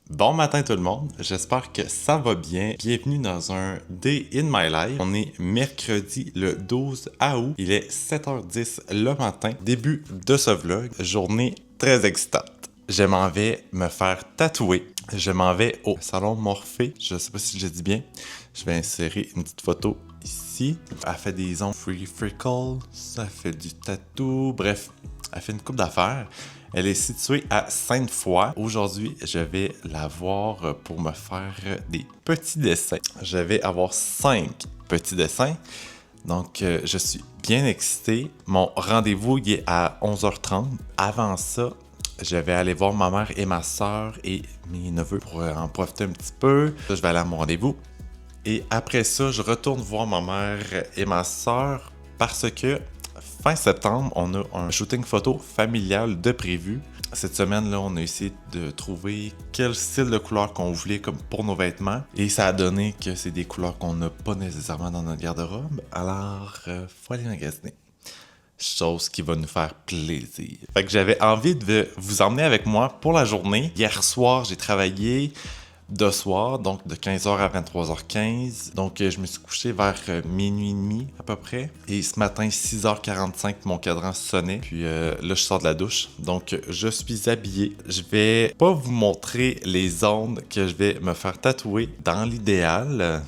Bon matin tout le monde, j'espère que ça va bien. Bienvenue dans un Day in My Life. On est mercredi le 12 août, il est 7h10 le matin. Début de ce vlog, journée très excitante. Je m'en vais me faire tatouer. Je m'en vais au salon Morphée, je sais pas si je le dis bien. Je vais insérer une petite photo ici. Elle fait des ongles free freckle, ça fait du tatou, bref, elle fait une coupe d'affaires. Elle est située à Sainte-Foy. Aujourd'hui, je vais la voir pour me faire des petits dessins. Je vais avoir 5 petits dessins. Donc, je suis bien excité. Mon rendez-vous il est à 11h30. Avant ça, je vais aller voir ma mère et ma soeur et mes neveux pour en profiter un petit peu. Là, je vais aller à mon rendez-vous. Et après ça, je retourne voir ma mère et ma soeur parce que fin septembre, on a un shooting photo familial de prévu. Cette semaine-là, on a essayé de trouver quel style de couleur qu'on voulait comme pour nos vêtements. Et ça a donné que c'est des couleurs qu'on n'a pas nécessairement dans notre garde-robe. Alors, faut aller magasiner. Chose qui va nous faire plaisir. Fait que j'avais envie de vous emmener avec moi pour la journée. Hier soir, j'ai travaillé de soir, donc de 15h à 23h15. Donc, je me suis couché vers minuit et demi à peu près. Et ce matin, 6h45, mon cadran sonnait. Puis là, je sors de la douche. Donc, je suis habillé. Je vais pas vous montrer les ondes que je vais me faire tatouer. Dans l'idéal,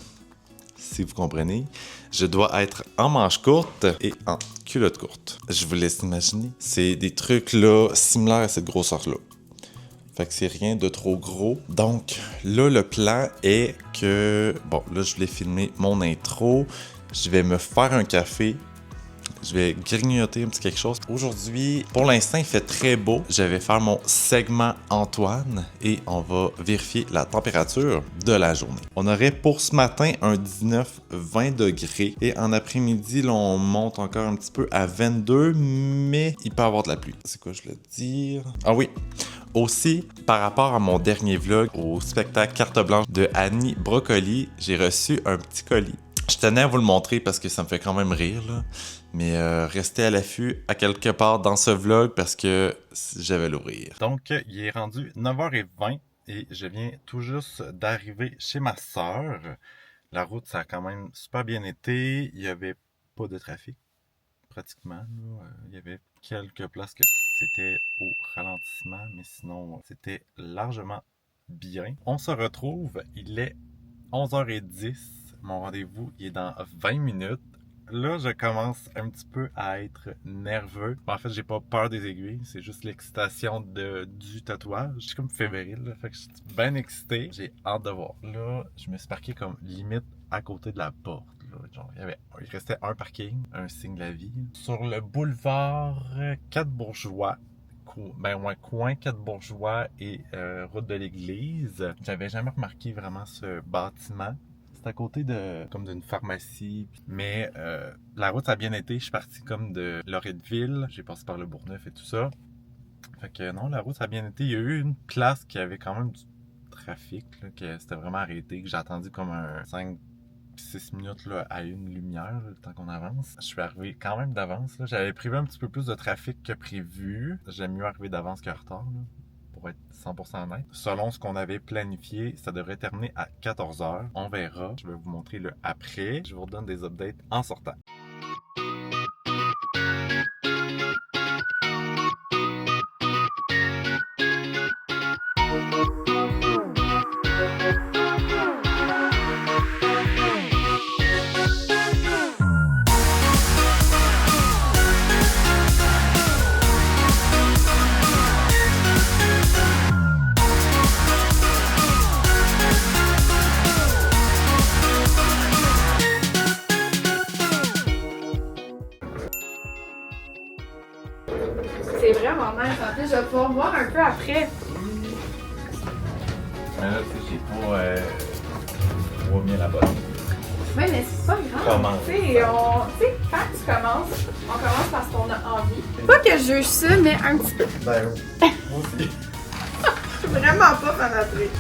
si vous comprenez, je dois être en manche courte et en culotte courte. Je vous laisse imaginer. C'est des trucs là similaires à cette grosseur-là. Fait que c'est rien de trop gros. Donc là, le plan est que... Bon, là, je voulais filmer mon intro. Je vais me faire un café. Je vais grignoter un petit quelque chose. Aujourd'hui, pour l'instant, il fait très beau. Je vais faire mon segment Antoine et on va vérifier la température de la journée. On aurait pour ce matin un 19-20 degrés et en après-midi, là, on monte encore un petit peu à 22, mais il peut y avoir de la pluie. C'est quoi je voulais dire? Ah oui! Aussi, par rapport à mon dernier vlog au spectacle Carte Blanche de Annie Brocoli, j'ai reçu un petit colis. Je tenais à vous le montrer parce que ça me fait quand même rire, là. Mais restez à l'affût à quelque part dans ce vlog parce que je vais l'ouvrir. Donc, il est rendu 9h20 et je viens tout juste d'arriver chez ma sœur. La route, ça a quand même super bien été. Il n'y avait pas de trafic, pratiquement. Là. Il y avait quelques places que c'était au ralentissement, mais sinon, c'était largement bien. On se retrouve, il est 11h10. Mon rendez-vous il est dans 20 minutes. Là, je commence un petit peu à être nerveux. En fait, j'ai pas peur des aiguilles, c'est juste l'excitation du tatouage. Je suis comme fébrile, là, fait que je suis bien excité. J'ai hâte de voir. Là, je me suis parqué comme limite à côté de la porte. Là. Genre, il restait un parking, un signe de la vie. Sur le boulevard 4 Bourgeois. Coin 4 Bourgeois et route de l'église. J'avais jamais remarqué vraiment ce bâtiment. C'est à côté comme d'une pharmacie, mais la route ça a bien été. Je suis parti comme de Loretteville, j'ai passé par le Bourgneuf et tout ça. Fait que non, la route ça a bien été. Il y a eu une place qui avait quand même du trafic, là, que c'était vraiment arrêté, que j'ai attendu comme un 5-6 minutes là, à une lumière, là, le temps qu'on avance. Je suis arrivé quand même d'avance. J'avais prévu un petit peu plus de trafic que prévu. J'aime mieux arriver d'avance qu'en retard. Là. Pour être 100% honnête. Selon ce qu'on avait planifié, ça devrait terminer à 14h. On verra. Je vais vous montrer le après. Je vous redonne des updates en sortant. C'est vraiment nice. En fait, je vais pouvoir voir un peu après. Mais là, tu sais, j'ai pas 3000 abonnés. Oui, mais c'est pas grave. Commence. Tu sais, quand tu commences, on commence parce qu'on a envie. Pas que je juge ça, mais un petit peu. Ben, moi aussi. Je suis vraiment pas fanatrique.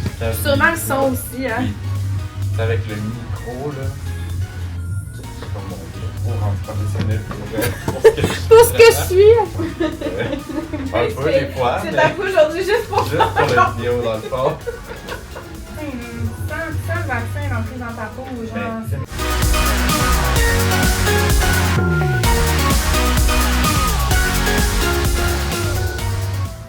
Sûrement le son aussi, hein. C'est avec le micro, là. C'est pas mon Dieu. trop rendre professionnel pour Pour ce que je suis! Un peu des fois, C'est mais ta peau aujourd'hui juste pour juste pour la vidéo dans le fond. Sans le vaccin est rentré dans ta peau, genre. Mais,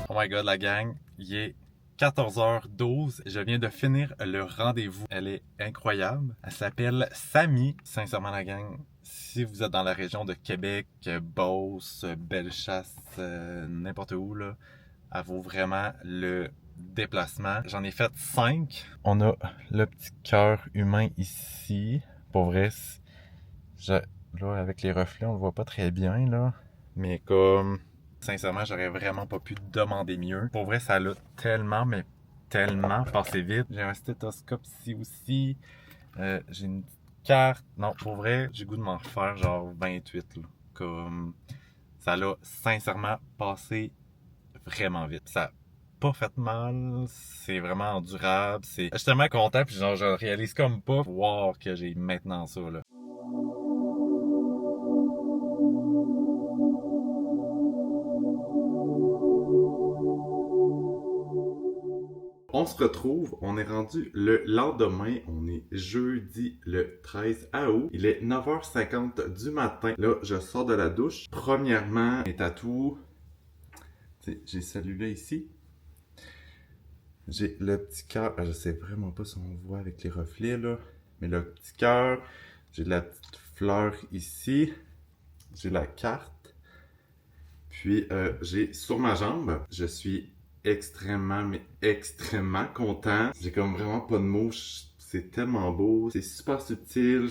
oh my god, la gang, il est 14h12. Je viens de finir le rendez-vous. Elle est incroyable. Elle s'appelle Samy. Sincèrement, la gang, si vous êtes dans la région de Québec, Beauce, Bellechasse, n'importe où, là, elle vaut vraiment le déplacement. J'en ai fait 5. On a le petit cœur humain ici. Pour vrai, là, avec les reflets, on le voit pas très bien, là. Mais comme... Sincèrement, j'aurais vraiment pas pu demander mieux. Pour vrai, ça l'a tellement, mais tellement passé vite. J'ai un stéthoscope ici aussi. J'ai une petite carte. Non, pour vrai, j'ai le goût de m'en refaire genre 28, là. Comme... Ça l'a sincèrement passé vraiment vite. Ça a pas fait mal. C'est vraiment endurable. Je suis tellement content, puis genre, je réalise comme pas wow, que j'ai maintenant ça, là. On se retrouve, on est rendu le lendemain, on est jeudi le 13 août. Il est 9h50 du matin. Là, je sors de la douche. Premièrement, mes tatous. J'ai celui-là ici. J'ai le petit cœur. Je sais vraiment pas si on voit avec les reflets là. Mais le petit cœur. J'ai la petite fleur ici. J'ai la carte. Puis j'ai sur ma jambe, je suis extrêmement, mais extrêmement content. J'ai comme vraiment pas de mots. C'est tellement beau. C'est super subtil.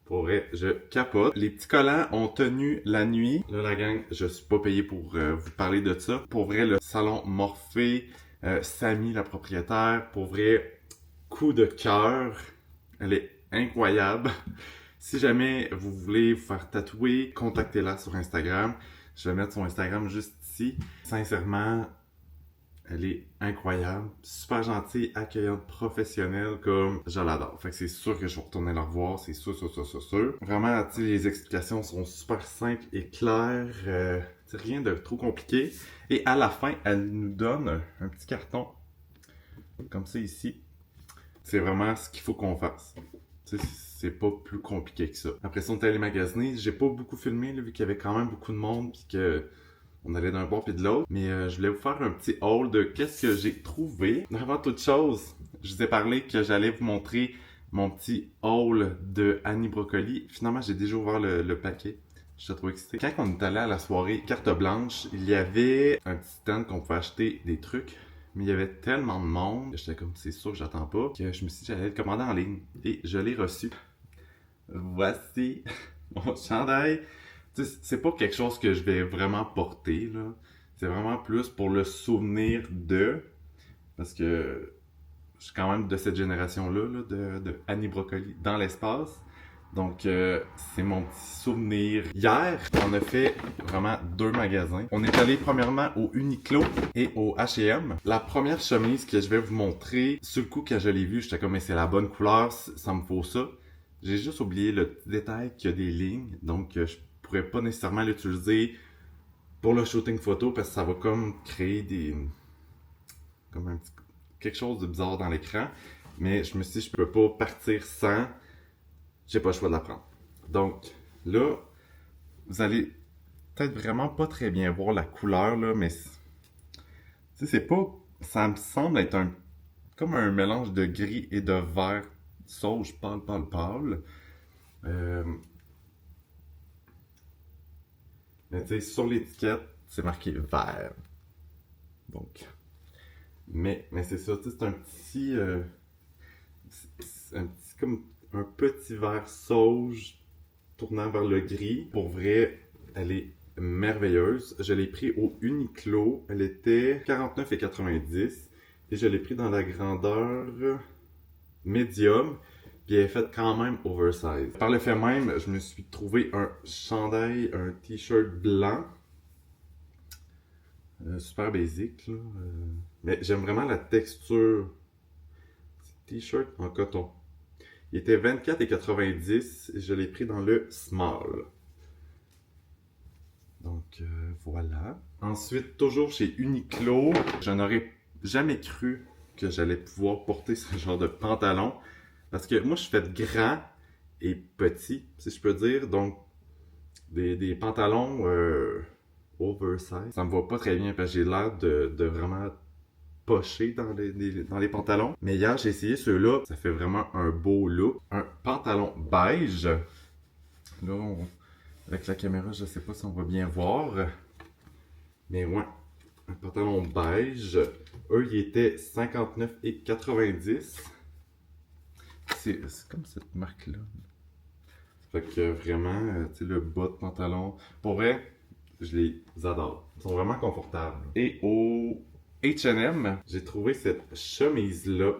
Pour vrai, je capote. Les petits collants ont tenu la nuit. Là, la gang, je suis pas payé pour vous parler de ça. Pour vrai, le salon Morphée, Samy, la propriétaire, pour vrai, coup de cœur. Elle est incroyable. Si jamais vous voulez vous faire tatouer, contactez-la sur Instagram. Je vais mettre son Instagram juste ici. Sincèrement, elle est incroyable, super gentille, accueillante, professionnelle, comme je l'adore. Fait que c'est sûr que je vais retourner la revoir, c'est sûr. Vraiment, tu sais, les explications sont super simples et claires, c'est rien de trop compliqué. Et à la fin, elle nous donne un petit carton, comme ça ici. C'est vraiment ce qu'il faut qu'on fasse. Tu sais, c'est pas plus compliqué que ça. Après ça, on est allé magasiner. J'ai pas beaucoup filmé, là, vu qu'il y avait quand même beaucoup de monde, puis que on allait d'un bord puis de l'autre. Mais je voulais vous faire un petit haul de qu'est-ce que j'ai trouvé. Avant toute chose, je vous ai parlé que j'allais vous montrer mon petit haul de Annie Brocoli. Finalement, j'ai déjà ouvert le paquet. Je suis trop excité. Quand on est allé à la soirée carte blanche, il y avait un petit stand qu'on pouvait acheter des trucs. Mais il y avait tellement de monde, j'étais comme, c'est sûr que j'attends pas, que je me suis dit j'allais le commander en ligne. Et je l'ai reçu. Voici mon chandail. Tu sais, c'est pas quelque chose que je vais vraiment porter, là. C'est vraiment plus pour le souvenir de... Parce que je suis quand même de cette génération-là, là, de Annie Brocoli dans l'espace. Donc, c'est mon petit souvenir. Hier, on a fait vraiment 2 magasins. On est allé premièrement au Uniqlo et au H&M. La première chemise que je vais vous montrer, sur le coup, quand je l'ai vue, j'étais comme, mais c'est la bonne couleur, ça me faut ça. J'ai juste oublié le petit détail qu'il y a des lignes. Donc, je pourrais pas nécessairement l'utiliser pour le shooting photo parce que ça va comme créer comme un petit... quelque chose de bizarre dans l'écran. Mais je me suis dit, je peux pas partir sans... J'ai pas le choix de la prendre. Donc, là, vous allez peut-être vraiment pas très bien voir la couleur, là, mais... Tu sais, c'est pas... Ça me semble être comme un mélange de gris et de vert sauge pâle. Mais tu sais, sur l'étiquette, c'est marqué vert. Donc... Mais c'est ça, tu sais, c'est un petit... c'est un petit comme un petit vert sauge tournant vers le gris. Pour vrai, elle est merveilleuse. Je l'ai pris au Uniqlo. Elle était 49,90 et je l'ai pris dans la grandeur médium. Puis elle est faite quand même oversize. Par le fait même, je me suis trouvé un chandail, un t-shirt blanc. Super basique, là. Mais j'aime vraiment la texture. T-shirt en coton. Il était 24,90 et je l'ai pris dans le small. Donc voilà. Ensuite, toujours chez Uniqlo, je n'aurais jamais cru que j'allais pouvoir porter ce genre de pantalon. Parce que moi, je fais de grand et petit, si je peux dire. Donc, des pantalons oversize. Ça me va pas très bien parce que j'ai l'air de vraiment pocher dans les pantalons. Mais hier, j'ai essayé ceux-là. Ça fait vraiment un beau look. Un pantalon beige. Là, avec la caméra, je sais pas si on va bien voir. Mais ouais, un pantalon beige. Eux, ils étaient 59,90. C'est comme cette marque-là. Fait que vraiment, tu sais, le bas de pantalon. Pour vrai, je les adore. Ils sont vraiment confortables. Et au H&M, j'ai trouvé cette chemise-là.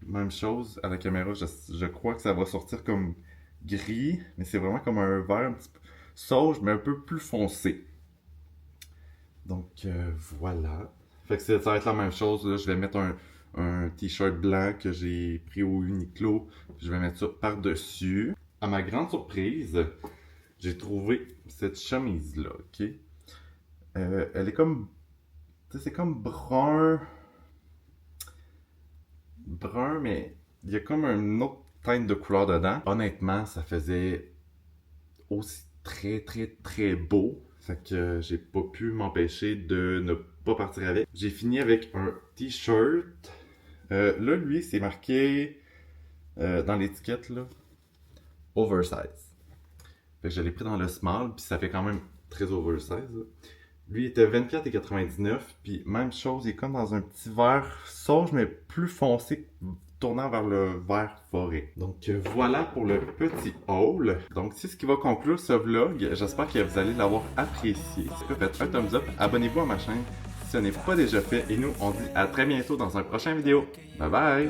Même chose à la caméra, je crois que ça va sortir comme gris, mais c'est vraiment comme un vert un petit peu sauge, mais un peu plus foncé. Donc voilà. Fait que ça va être la même chose. Là. Je vais mettre un t-shirt blanc que j'ai pris au Uniqlo. Je vais mettre ça par-dessus. À ma grande surprise, j'ai trouvé cette chemise-là, ok? Elle est comme... Tu sais, c'est comme brun... Brun, mais il y a comme une autre teinte de couleur dedans. Honnêtement, ça faisait aussi très beau. Fait que j'ai pas pu m'empêcher de ne pas partir avec. J'ai fini avec un t-shirt. Là, lui, c'est marqué dans l'étiquette, là, oversize. Fait que je l'ai pris dans le small, puis ça fait quand même très oversize. Là. Lui, il était 24,99$, puis même chose, il est comme dans un petit vert sauge, mais plus foncé, tournant vers le vert forêt. Donc voilà pour le petit haul. Donc c'est ce qui va conclure ce vlog. J'espère que vous allez l'avoir apprécié. Si vous faites un thumbs up, abonnez-vous à ma chaîne si ce n'est pas déjà fait. Et nous, on dit à très bientôt dans un prochain vidéo. Bye bye!